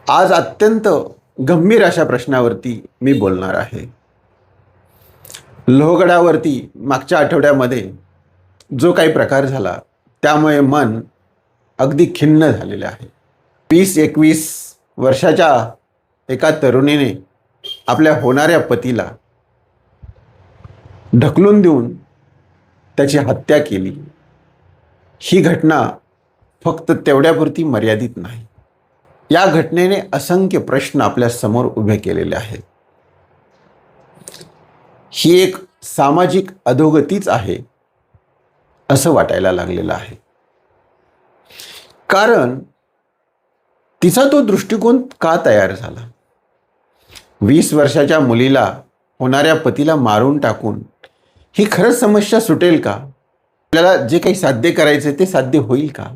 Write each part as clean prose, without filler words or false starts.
आज अत्यंत गंभीर अशा प्रश्नावरती मी बोलणार आहे. लोहगडावरती मागच्या आठवड्यामध्ये जो काही प्रकार झाला त्यामुळे मन अगदी खिन्न झालेले आहे. 20-21 वर्षाच्या एका तरुणीने आपल्या होणाऱ्या पतीला ढकलून देऊन त्याची हत्या केली. ही घटना फक्त तेवढ्यापुरती मर्यादित नाही. या घटनेने असंख्य प्रश्न आपल्या समोर उभे केलेले आहेत. ही एक सामाजिक अधोगतीच आहे असं वाटायला लागलेलं आहे. कारण तिचा तो दृष्टिकोन का तयार झाला? 20 वर्षाच्या मुलीला होणाऱ्या पतीला मारून टाकून ही खरंच समस्या सुटेल का? आपल्याला जे काही साध्य करायचे ते साध्य होईल का?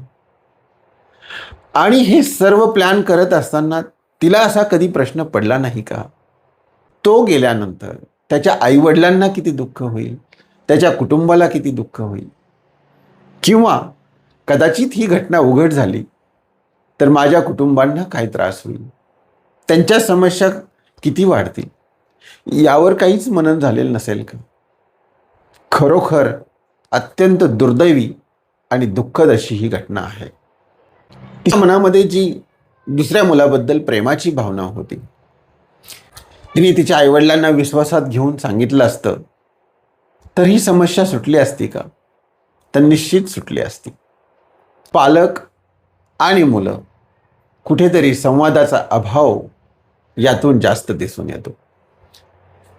आणि हे सर्व प्लॅन करत असताना तिला असा कधी प्रश्न पडला नाही का? तो गेल्यानंतर त्याच्या आईवडिलांना किती दुःख होईल, त्याच्या कुटुंबाला किती दुःख होईल, किंवा कदाचित ही घटना उघड झाली तर माझ्या कुटुंबांना काय त्रास होईल, त्यांच्या समस्या किती वाढतील, यावर काहीच मनन झालेलं नसेल का? खरोखर अत्यंत दुर्दैवी आणि दुःखद अशी ही घटना आहे. तिच्या मनामध्ये जी दुसऱ्या मुलाबद्दल प्रेमाची भावना होती, तिने तिच्या आईवडिलांना विश्वासात घेऊन सांगितलं असतं तर ही समस्या सुटली असती का? तर निश्चित सुटली असती. पालक आणि मुलं कुठेतरी संवादाचा अभाव यातून जास्त दिसून येतो.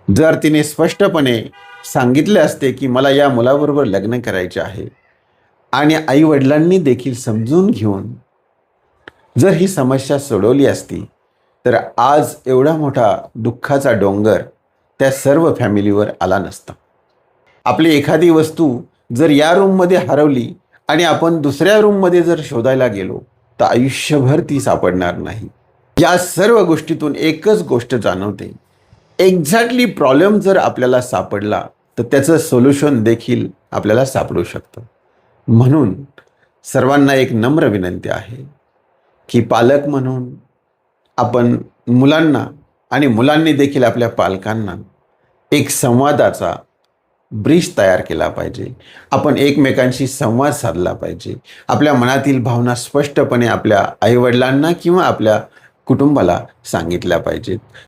जर तिने स्पष्टपणे सांगितले असते की मला या मुलाबरोबर लग्न करायचे आहे आणि आईवडिलांनी देखील समजून घेऊन जर ही समस्या सोडवली असती तर आज एवढा मोठा दुःखाचा डोंगर त्या सर्व फॅमिलीवर आला नसता. आपली एखादी वस्तू जर या रूममध्ये हरवली आणि आपण दुसऱ्या रूममध्ये जर शोधायला गेलो तर आयुष्यभर ती सापडणार नाही. या सर्व गोष्टीतून एकच गोष्ट जाणवते, एक्झॅक्टली प्रॉब्लेम जर आपल्याला सापडला तर त्याचं सोल्युशन देखील आपल्याला सापडू शकतं. म्हणून सर्वांना एक नम्र विनंती आहे की पालक म्हणून आपण मुलांना आणि मुलांनी देखील आपल्या पालकांना एक संवादाचा ब्रिज तयार केला पाहिजे. आपण एकमेकांशी संवाद साधला पाहिजे. आपल्या मनातील भावना स्पष्टपणे आपल्या आईवडिलांना किंवा आपल्या कुटुंबाला सांगितल्या पाहिजेत.